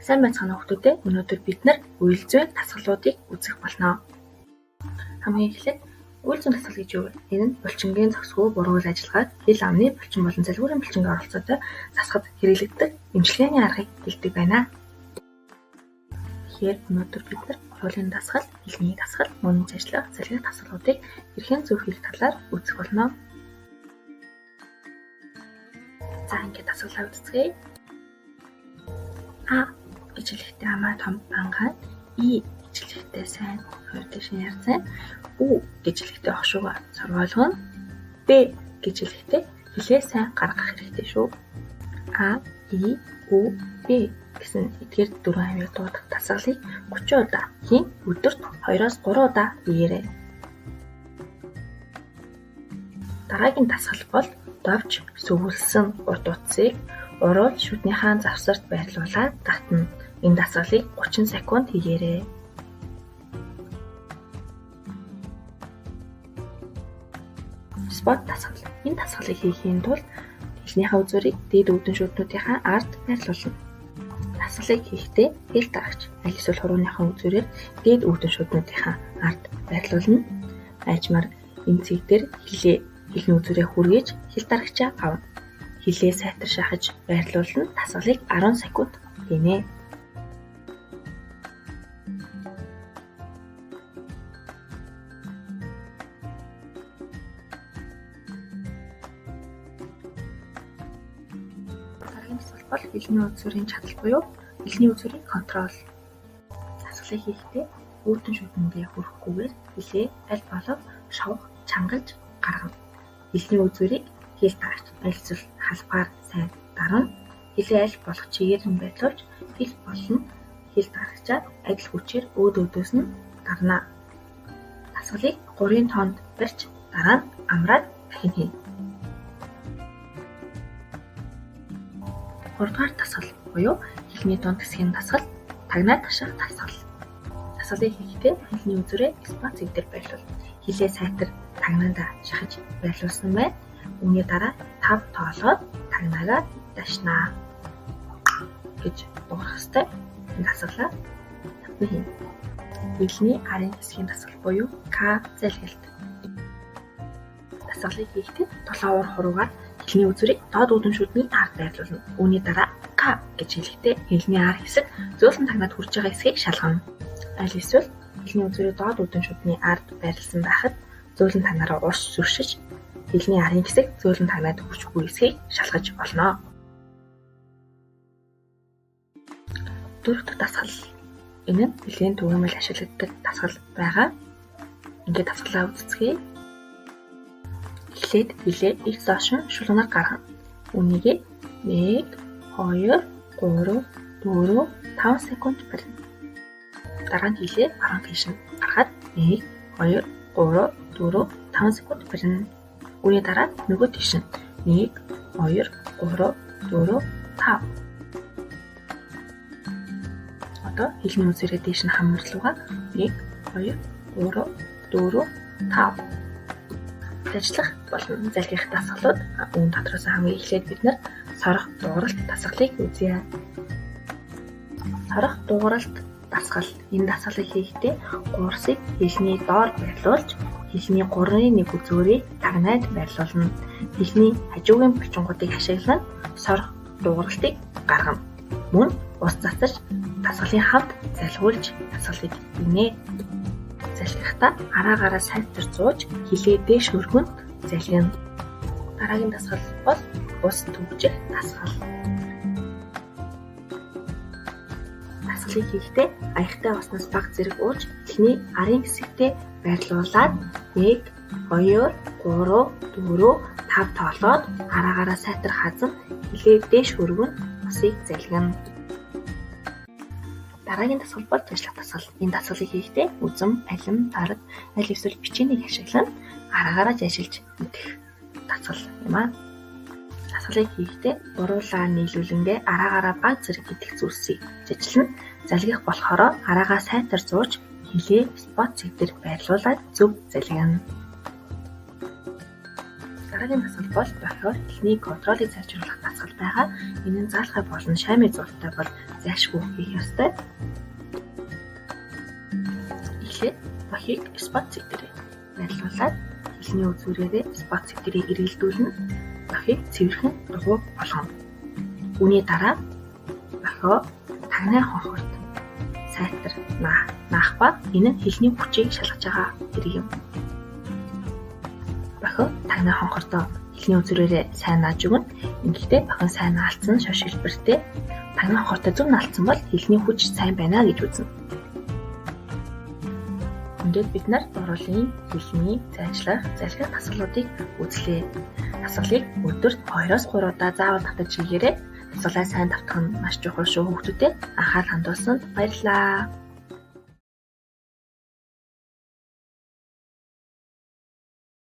Сайн байцгаана хүүхдүүдээ. Өнөөдөр бид нар үйл зүйн дасгалуудыг үзэх болно. Хамгийн эхлээд үйл зүйн дасгал гэж юу вэ? Энэ нь булчингийн зохисгүй буруу үйл ажиллагааг хэл амны булчин болон залгуурын булчингийн оролцоотой засахад хэрэглэгддэг эмчилгээний аргыг хэлдэг байна. Тэгэхээр өнөөдөр бид нар хуулийн дасгал, хэлний дасгал, мөн ажиллах, залгих дасгалуудыг хэрхэн зөв хийх талаар үзэх болно. За ингээд дасгалаа үзцгээе. А гэж хэлэхдээ хамаа том бангаан, И гэж хэлэхдээ сайн хоёр дэшин ярцсан, У гэж хэлэхдээ хошууга соргоолгоно, Б гэж хэлэхдээ хилээ сайн гаргах хэрэгтэй шүү. А, И, У, Б гэсэн эдгээр дөрвөн амийг дуудах дасгалыг 30 удаа хийн, өдөрт 2-3 удаа хийгээрэй. Дараагийн дасгал бол довж сөвлөсөн урт утсыг уруул шүднийхээ завсарт байрлуулаад татна. Энэ дасгалыг 30 секунд хийгээрэй. Спот дасгал. Энэ дасгалыг хийхийн тулд хэлнийхээ үзүүрийг дээд үүдэн шүднүүдийнхээ ард байрлуулна. Дасгалыг хийхдээ хэл дарагч аль эсвэл хурууныхаа үзүүрээр дээд үүдэн шүднүүдийнхээ ард байрлуулна. Айжмаар энэ цэг дээр хэлний үзүүрээ хүргээж хэл дарагчаа авна. Хилээ сайтар шахаж байрлуулна. Дасгалыг 10 секунд хийнэ. Дараагийн дасгал бол хэлний үзүүрийн чадал буюу хэлний үзүүрийн контрол. Дасгалыг хийхдээ үүдэн шүднэндээ хүрэхгүйгээр хилээ аль болох шавх чангалж гаргана. Хэлний үзүүрийг хэл дарагч аль эсвэл халбаар сайн дарна. Хилээ аль болох чигээр нь байдлуулж хэл болон хэл дарагчаа адил хүчээр өөдөөс нь дарна. Дасгалыг 3 тоонд барьж дараа нь амраад дахин хийнэ. 3-р дасгал буюу хэлний дунд хэсгийн дасгал, тагнаад таших дасгал. Дасгалыг хийхдээ хэлний үзүүрээ спот цэг дээр байрлуул. Хилээ сайтар тагнаандаа шахаж байрлуулсан байна. Үүний дараа 5 тоолоод тагнаагаа дашнаа гэж дуурах ёстой. Энэ дасгалаа тавьсан хийнэ. Хэлний арын хэсгийн дасгал буюу К залгилт. Дасгалыг хийхдээ 7 уур хуруугаар хэлний үзүүрийг доод үүдэн шүдний ард байрлуулна. Үүний дараа К гэж хэлэхдээ хэлний ар хэсэг зөөлөн тагнаад хүрч байгаа хэсгийг шалгана. Аль эсвэл хэлний үзүүрийг доод үүдэн шүдний ард байрлуулсан байхад зөөлөн тагнаараа урш зүршиж хэлний арын хэсэг зөөлөн тагнаад хүрчгүй хэсгийг шалгаж болно. 4 дахь дасгал. Энэ нь хэлний түгээмэл ашиглагддаг дасгал байгаа. Ингээд дасгалаа үзцгээе. Эхлээд хилээ их зоошин шулганаар гаргана. Үүнийг 1, 2, 3, 4, 5 секунд барина. Дараа нь хилээ баруун тийш нь гаргаад 1, 2, 3, 4, 5 секунд барина. Үүний дараа нөгөө тийш нь 1, 2, 3, 4, 5. Одоо хэлний үзээрээ дээш нь хамарлууга 1, 2, 3, 4, 5. Ажиллах болон залгих дасгалууд үүн дотроос хамгийн эхлээд бид нар сорох дууралт дасгалыг үзье. Сорох дууралт дасгал. Энэ дасгалыг хийхдээ гурсыг хэлний доор байрлуулж хэлний 3-1 үзүүрийг тагнаад байрлуулна. Хэлний хажуугын булчингуудыг ашиглан сорох дууралтыг гаргана. Мөн ус засаж дасгалын хамт залгуулж дасгалыг хийнэ. Залгихдаа араагаараа сайтар зууж хилээ дээш өргөнд залгина. Дараагийн дасгал бол ус түгжих дасгал. Дасгалыг хийхдээ аягтай уснаас бага зэрэг ууж хэлний арын хэсэгтээ байрлуулад 1, 2, 3, 4, 5 тоолоод араагаараа сайтар хазан хилээ дээш өргөнд усыг залгина. Дараагийн дасгал бол ажиллах дасгал. Энэ дасгалыг хийхдээ үзэм, алим, дараг, аль эсвэл бичээнийг ашиглан араагаараа ажиллаж мэдэх дасгал юм аа. Дасгалыг хийхдээ буруулаа нийлүүлэндээ араагаараа баг зэрэг идэх зүйлсийг ажиллана. Залгих болохоор араагаа сайтар зууж хилээ спот цэг дээр байрлуулад зөв залгина. Дараагийн дасгал бол дохиор хэлний контролыг сайжруулах дасгал байгаа. Энэ нь заалхай болон шаймын зурагтай бол зайлшгүй хийх ёстой. Эхлээд бохийг спот цэгтэрээ байрлуулад хэлний үзүүрээрээ спот цэгтэрийг эргэлдүүлнэ. Бохийг цэвэрхэн дугуй болгоно. Үүний дараа бохоо тагнаа хонхорт сайтар наах ба энэ нь хэлний хүчийг шалгаж байгаа хэрэг юм. Бохоо тагнаа хонхордоо хэлний үзүүрээрээ сайн нааж өгнө. Ингэхдээ бохин сайн наалцсан шош хэлбэртэй тагнаа хонхортой зөв наалцсан бол хэлний хүч сайн байна гэж үзнэ. Ингээд бид нар дуурайлын хэлний залхих дасгалуудыг үзлээ. Дасгалыг өдөрт 2-3 удаа заавал татаж хийгээрэй. Дасгалаа сайн давтах нь маш чухал шүү хүүхдүүдэд. Анхаарал хандуулсанд баярлалаа.